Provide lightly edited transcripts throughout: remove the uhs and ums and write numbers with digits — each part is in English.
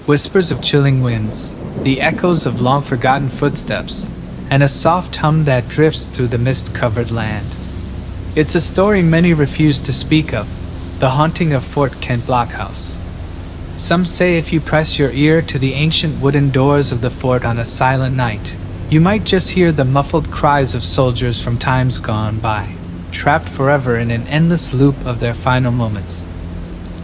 whispers of chilling winds, the echoes of long-forgotten footsteps, and a soft hum that drifts through the mist-covered land. It's a story many refuse to speak of, the haunting of Fort Kent Blockhouse. Some say if you press your ear to the ancient wooden doors of the fort on a silent night, you might just hear the muffled cries of soldiers from times gone by, trapped forever in an endless loop of their final moments.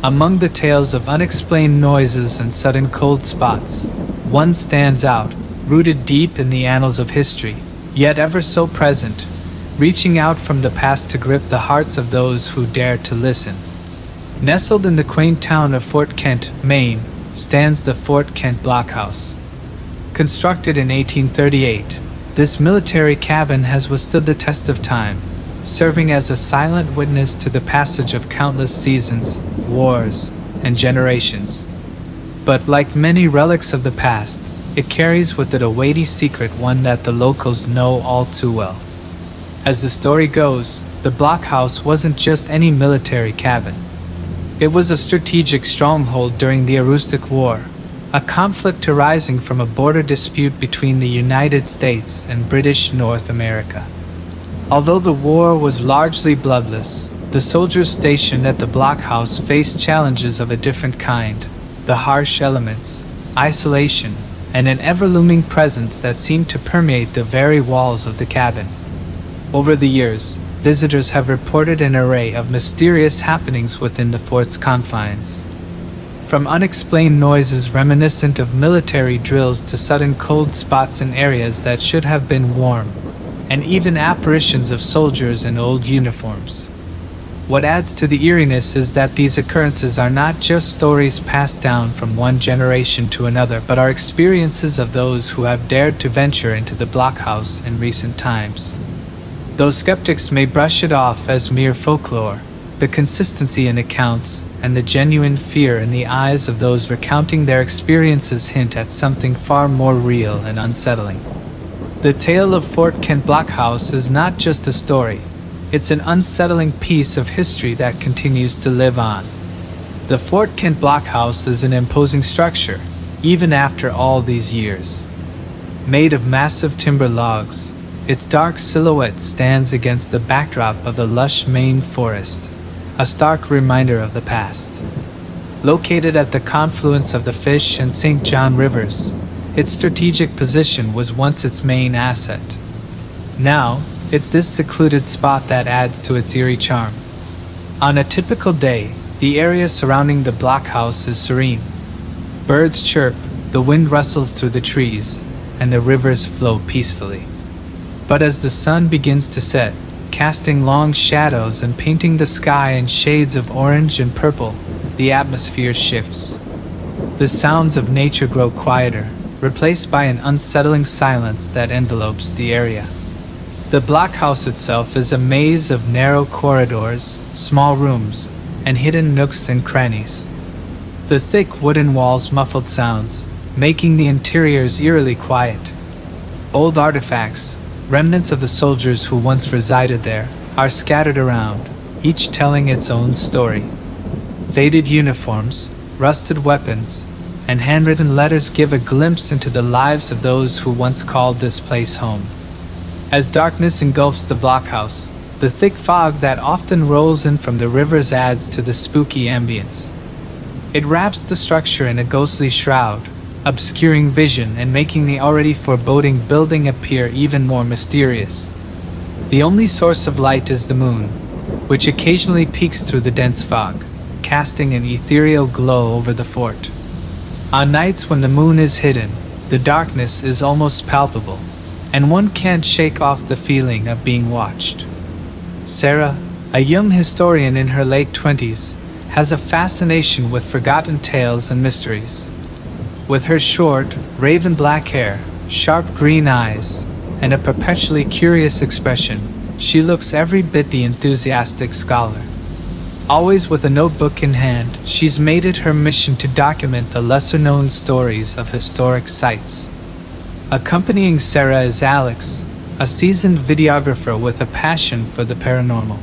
Among the tales of unexplained noises and sudden cold spots, one stands out, rooted deep in the annals of history, yet ever so present, reaching out from the past to grip the hearts of those who dare to listen. Nestled in the quaint town of Fort Kent, Maine, stands the Fort Kent Blockhouse. Constructed in 1838, this military cabin has withstood the test of time, serving as a silent witness to the passage of countless seasons, wars, and generations. But like many relics of the past, it carries with it a weighty secret, one that the locals know all too well. As the story goes, the blockhouse wasn't just any military cabin. It was a strategic stronghold during the Aroostook War, a conflict arising from a border dispute between the United States and British North America. Although the war was largely bloodless, the soldiers stationed at the blockhouse faced challenges of a different kind: the harsh elements, isolation, and an ever-looming presence that seemed to permeate the very walls of the cabin. Over the years, visitors have reported an array of mysterious happenings within the fort's confines. From unexplained noises reminiscent of military drills to sudden cold spots in areas that should have been warm, and even apparitions of soldiers in old uniforms. What adds to the eeriness is that these occurrences are not just stories passed down from one generation to another, but are experiences of those who have dared to venture into the blockhouse in recent times. Though skeptics may brush it off as mere folklore, the consistency in accounts and the genuine fear in the eyes of those recounting their experiences hint at something far more real and unsettling. The tale of Fort Kent Blockhouse is not just a story, it's an unsettling piece of history that continues to live on. The Fort Kent Blockhouse is an imposing structure, even after all these years. Made of massive timber logs, its dark silhouette stands against the backdrop of the lush Maine forest, a stark reminder of the past. Located at the confluence of the Fish and St. John rivers, its strategic position was once its main asset. Now, it's this secluded spot that adds to its eerie charm. On a typical day, the area surrounding the blockhouse is serene. Birds chirp, the wind rustles through the trees, and the rivers flow peacefully. But as the sun begins to set, casting long shadows and painting the sky in shades of orange and purple, the atmosphere shifts. The sounds of nature grow quieter, replaced by an unsettling silence that envelopes the area. The blockhouse itself is a maze of narrow corridors, small rooms, and hidden nooks and crannies. The thick wooden walls muffled sounds, making the interiors eerily quiet. Old artifacts, remnants of the soldiers who once resided there, are scattered around, each telling its own story. Faded uniforms, rusted weapons, and handwritten letters give a glimpse into the lives of those who once called this place home. As darkness engulfs the blockhouse, the thick fog that often rolls in from the rivers adds to the spooky ambience. It wraps the structure in a ghostly shroud, obscuring vision and making the already foreboding building appear even more mysterious. The only source of light is the moon, which occasionally peeks through the dense fog, casting an ethereal glow over the fort. On nights when the moon is hidden, the darkness is almost palpable, and one can't shake off the feeling of being watched. Sarah, a young historian in her late 20s, has a fascination with forgotten tales and mysteries. With her short, raven black hair, sharp green eyes, and a perpetually curious expression, she looks every bit the enthusiastic scholar. Always with a notebook in hand, she's made it her mission to document the lesser-known stories of historic sites. Accompanying Sarah is Alex, a seasoned videographer with a passion for the paranormal.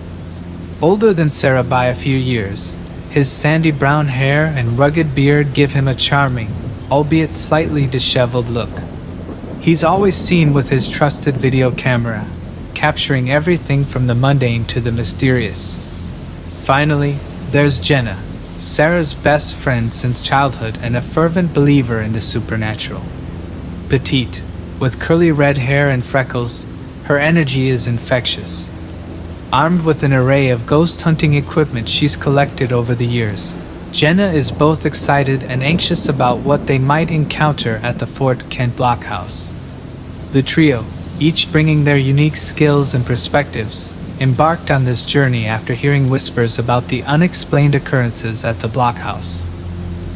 Older than Sarah by a few years, his sandy brown hair and rugged beard give him a charming, albeit slightly disheveled look. He's always seen with his trusted video camera, capturing everything from the mundane to the mysterious. Finally, there's Jenna, Sarah's best friend since childhood and a fervent believer in the supernatural. Petite, with curly red hair and freckles, her energy is infectious. Armed with an array of ghost hunting equipment she's collected over the years, Jenna is both excited and anxious about what they might encounter at the Fort Kent Blockhouse. The trio, each bringing their unique skills and perspectives, embarked on this journey after hearing whispers about the unexplained occurrences at the blockhouse.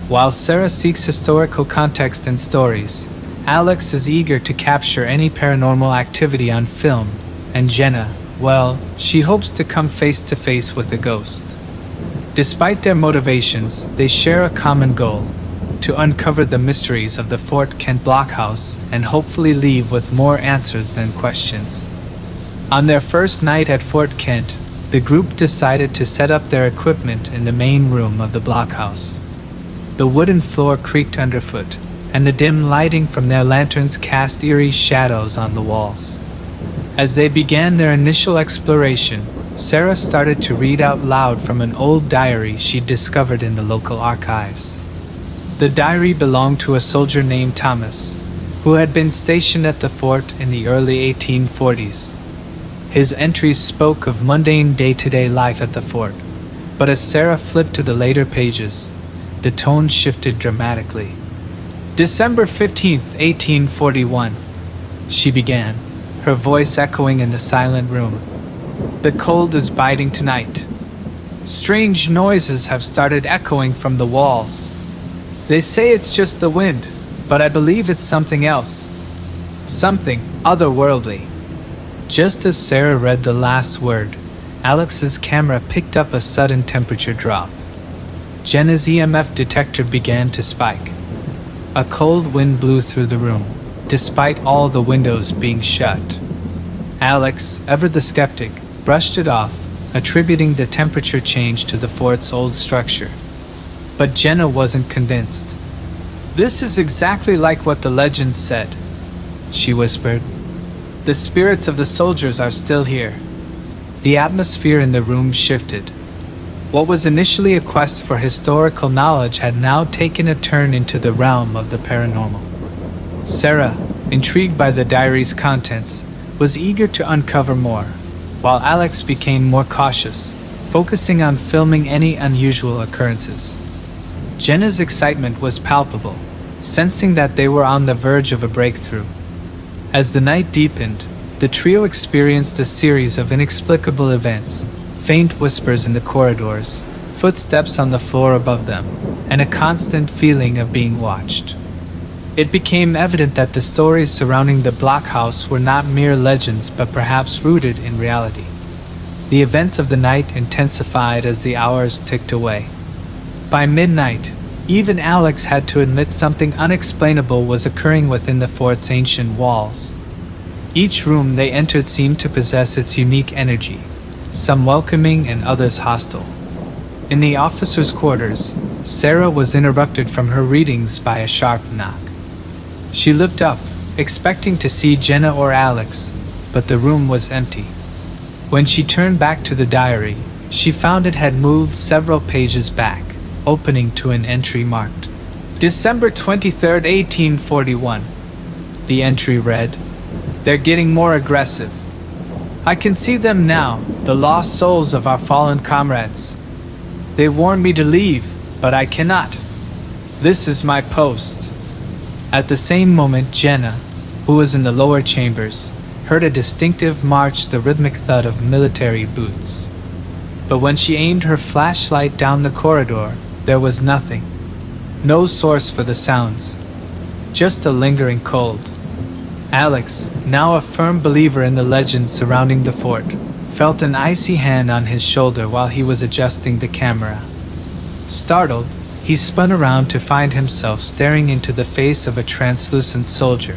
While Sarah seeks historical context and stories, Alex is eager to capture any paranormal activity on film, and Jenna, well, she hopes to come face to face with a ghost. Despite their motivations, they share a common goal: to uncover the mysteries of the Fort Kent Blockhouse and hopefully leave with more answers than questions. On their first night at Fort Kent, the group decided to set up their equipment in the main room of the blockhouse. The wooden floor creaked underfoot, and the dim lighting from their lanterns cast eerie shadows on the walls. As they began their initial exploration, Sarah started to read out loud from an old diary she'd discovered in the local archives. The diary belonged to a soldier named Thomas, who had been stationed at the fort in the early 1840s. His entries spoke of mundane day-to-day life at the fort, but as Sarah flipped to the later pages, the tone shifted dramatically. December 15th, 1841, she began, her voice echoing in the silent room. The cold is biting tonight. Strange noises have started echoing from the walls. They say it's just the wind, but I believe it's something else. Something otherworldly. Just as Sarah read the last word, Alex's camera picked up a sudden temperature drop. Jenna's EMF detector began to spike. A cold wind blew through the room, despite all the windows being shut. Alex, ever the skeptic, brushed it off, attributing the temperature change to the fort's old structure. But Jenna wasn't convinced. "This is exactly like what the legends said," she whispered. "The spirits of the soldiers are still here." The atmosphere in the room shifted. What was initially a quest for historical knowledge had now taken a turn into the realm of the paranormal. Sarah, intrigued by the diary's contents, was eager to uncover more, while Alex became more cautious, focusing on filming any unusual occurrences. Jenna's excitement was palpable, sensing that they were on the verge of a breakthrough. As the night deepened, the trio experienced a series of inexplicable events: faint whispers in the corridors, footsteps on the floor above them, and a constant feeling of being watched. It became evident that the stories surrounding the blockhouse were not mere legends but perhaps rooted in reality. The events of the night intensified as the hours ticked away. By midnight, even Alex had to admit something unexplainable was occurring within the fort's ancient walls. Each room they entered seemed to possess its unique energy, some welcoming and others hostile. In the officers' quarters, Sarah was interrupted from her readings by a sharp knock. She looked up, expecting to see Jenna or Alex, but the room was empty. When she turned back to the diary, she found it had moved several pages back, opening to an entry marked December 23rd, 1841. The entry read, "They're getting more aggressive. I can see them now, the lost souls of our fallen comrades. They warned me to leave, but I cannot. This is my post." At the same moment, Jenna, who was in the lower chambers, heard a distinctive march, the rhythmic thud of military boots. But when she aimed her flashlight down the corridor, there was nothing. No source for the sounds. Just a lingering cold. Alex, now a firm believer in the legends surrounding the fort, felt an icy hand on his shoulder while he was adjusting the camera. Startled, he spun around to find himself staring into the face of a translucent soldier,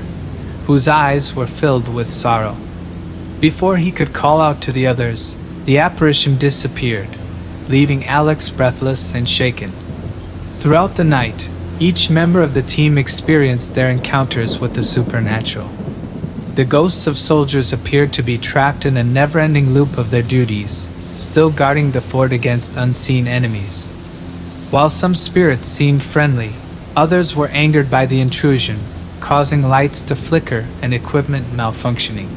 whose eyes were filled with sorrow. Before he could call out to the others, the apparition disappeared, leaving Alex breathless and shaken. Throughout the night, Each member of the team experienced their encounters with the supernatural. The ghosts of soldiers appeared to be trapped in a never-ending loop of their duties, still guarding the fort against unseen enemies. While some spirits seemed friendly, others were angered by the intrusion, causing lights to flicker and equipment malfunctioning.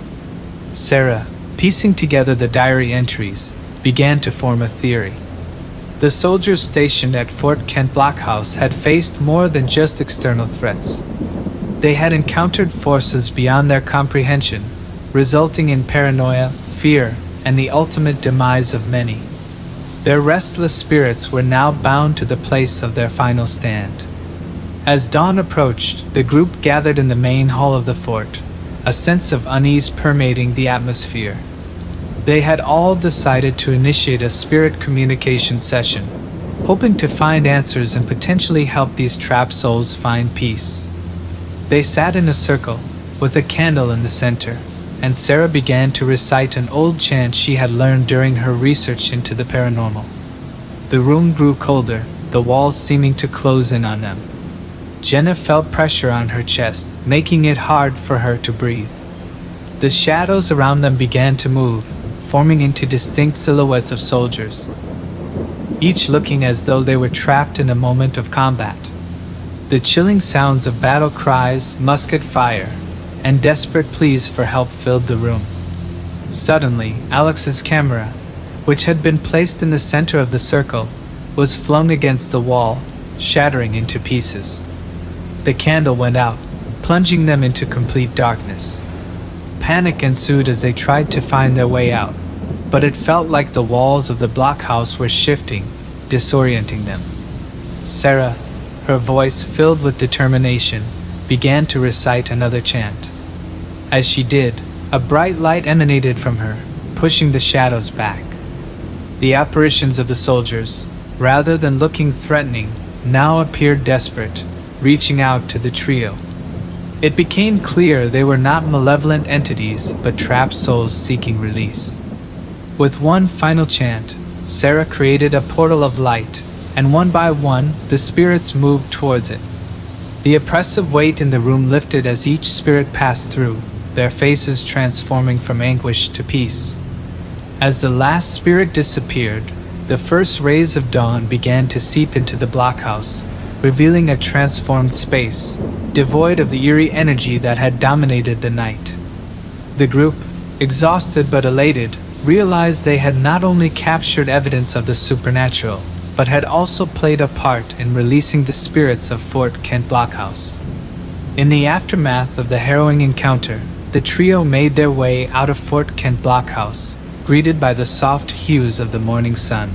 Sarah, piecing together the diary entries, began to form a theory. The soldiers stationed at Fort Kent Blockhouse had faced more than just external threats. They had encountered forces beyond their comprehension, resulting in paranoia, fear, and the ultimate demise of many. Their restless spirits were now bound to the place of their final stand. As dawn approached, the group gathered in the main hall of the fort, a sense of unease permeating the atmosphere. They had all decided to initiate a spirit communication session, hoping to find answers and potentially help these trapped souls find peace. They sat in a circle, with a candle in the center, and Sarah began to recite an old chant she had learned during her research into the paranormal. The room grew colder, the walls seeming to close in on them. Jenna felt pressure on her chest, making it hard for her to breathe. The shadows around them began to move, forming into distinct silhouettes of soldiers, each looking as though they were trapped in a moment of combat. The chilling sounds of battle cries, musket fire, and desperate pleas for help filled the room. Suddenly, Alex's camera, which had been placed in the center of the circle, was flung against the wall, shattering into pieces. The candle went out, plunging them into complete darkness. Panic ensued as they tried to find their way out, but it felt like the walls of the blockhouse were shifting, disorienting them. Sarah, her voice filled with determination, began to recite another chant. As she did, a bright light emanated from her, pushing the shadows back. The apparitions of the soldiers, rather than looking threatening, now appeared desperate, reaching out to the trio. It became clear they were not malevolent entities, but trapped souls seeking release. With one final chant, Sarah created a portal of light, and one by one, the spirits moved towards it. The oppressive weight in the room lifted as each spirit passed through, their faces transforming from anguish to peace. As the last spirit disappeared, the first rays of dawn began to seep into the blockhouse, revealing a transformed space, devoid of the eerie energy that had dominated the night. The group, exhausted but elated, realized they had not only captured evidence of the supernatural, but had also played a part in releasing the spirits of Fort Kent Blockhouse. In the aftermath of the harrowing encounter, the trio made their way out of Fort Kent Blockhouse, greeted by the soft hues of the morning sun.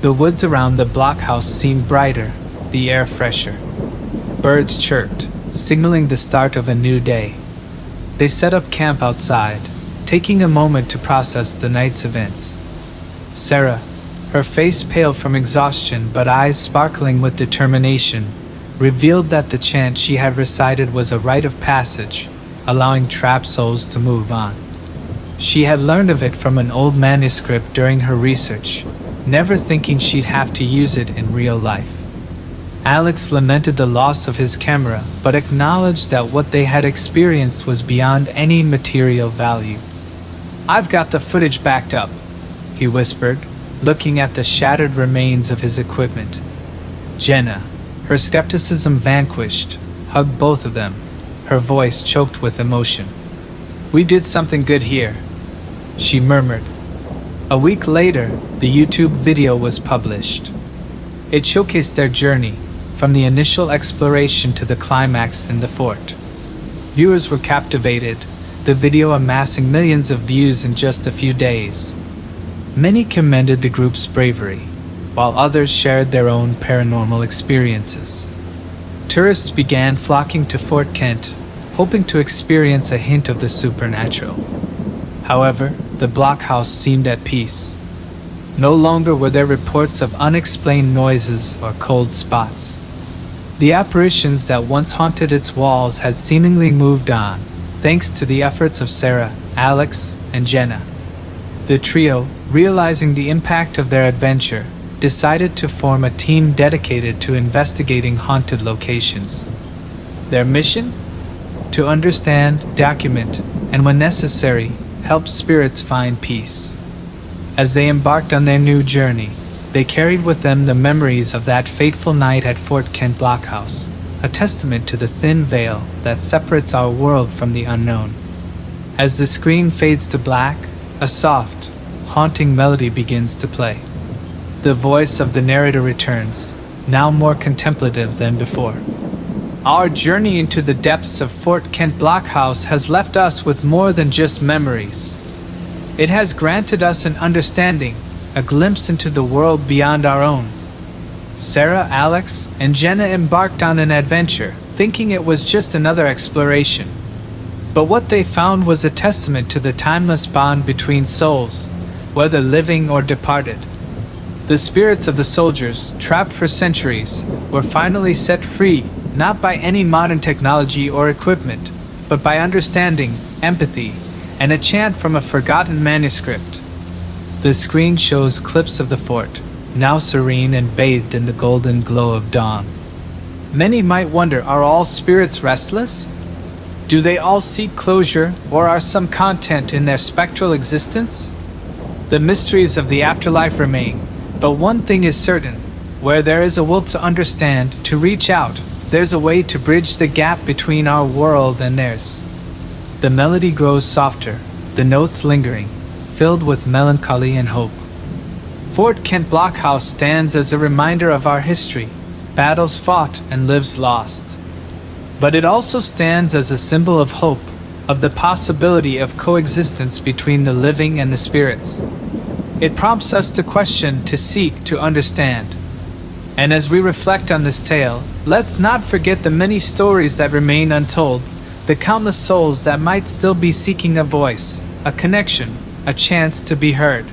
The woods around the blockhouse seemed brighter, the air fresher. Birds chirped, signaling the start of a new day. They set up camp outside, taking a moment to process the night's events. Sarah, her face pale from exhaustion but eyes sparkling with determination, revealed that the chant she had recited was a rite of passage, allowing trapped souls to move on. She had learned of it from an old manuscript during her research, never thinking she'd have to use it in real life. Alex lamented the loss of his camera, but acknowledged that what they had experienced was beyond any material value. "I've got the footage backed up," he whispered, looking at the shattered remains of his equipment. Jenna, her skepticism vanquished, hugged both of them, her voice choked with emotion. "We did something good here," she murmured. A week later, the YouTube video was published. It showcased their journey, from the initial exploration to the climax in the fort. Viewers were captivated, the video amassing millions of views in just a few days. Many commended the group's bravery, while others shared their own paranormal experiences. Tourists began flocking to Fort Kent, hoping to experience a hint of the supernatural. However, the blockhouse seemed at peace. No longer were there reports of unexplained noises or cold spots. The apparitions that once haunted its walls had seemingly moved on, thanks to the efforts of Sarah, Alex, and Jenna. The trio, realizing the impact of their adventure, decided to form a team dedicated to investigating haunted locations. Their mission? To understand, document, and when necessary, help spirits find peace. As they embarked on their new journey, they carried with them the memories of that fateful night at Fort Kent Blockhouse, a testament to the thin veil that separates our world from the unknown. As the screen fades to black, a soft, haunting melody begins to play. The voice of the narrator returns, now more contemplative than before. Our journey into the depths of Fort Kent Blockhouse has left us with more than just memories. It has granted us an understanding, a glimpse into the world beyond our own. Sarah, Alex, and Jenna embarked on an adventure, thinking it was just another exploration. But what they found was a testament to the timeless bond between souls, whether living or departed. The spirits of the soldiers, trapped for centuries, were finally set free, not by any modern technology or equipment, but by understanding, empathy, and a chant from a forgotten manuscript. The screen shows clips of the fort, now serene and bathed in the golden glow of dawn. Many might wonder, are all spirits restless? Do they all seek closure, or are some content in their spectral existence? The mysteries of the afterlife remain, but one thing is certain: where there is a will to understand, to reach out, there's a way to bridge the gap between our world and theirs. The melody grows softer, the notes lingering, filled with melancholy and hope. Fort Kent Blockhouse stands as a reminder of our history, battles fought and lives lost. But it also stands as a symbol of hope, of the possibility of coexistence between the living and the spirits. It prompts us to question, to seek, to understand. And as we reflect on this tale, let's not forget the many stories that remain untold, the countless souls that might still be seeking a voice, a connection, a chance to be heard.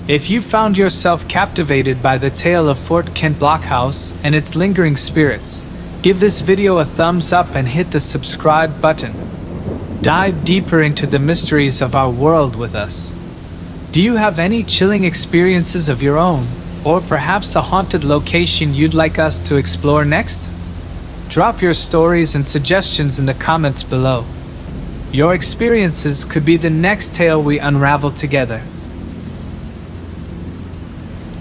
If you found yourself captivated by the tale of Fort Kent Blockhouse and its lingering spirits, give this video a thumbs up and hit the subscribe button. Dive deeper into the mysteries of our world with us. Do you have any chilling experiences of your own, or perhaps a haunted location you'd like us to explore next? Drop your stories and suggestions in the comments below. Your experiences could be the next tale we unravel together.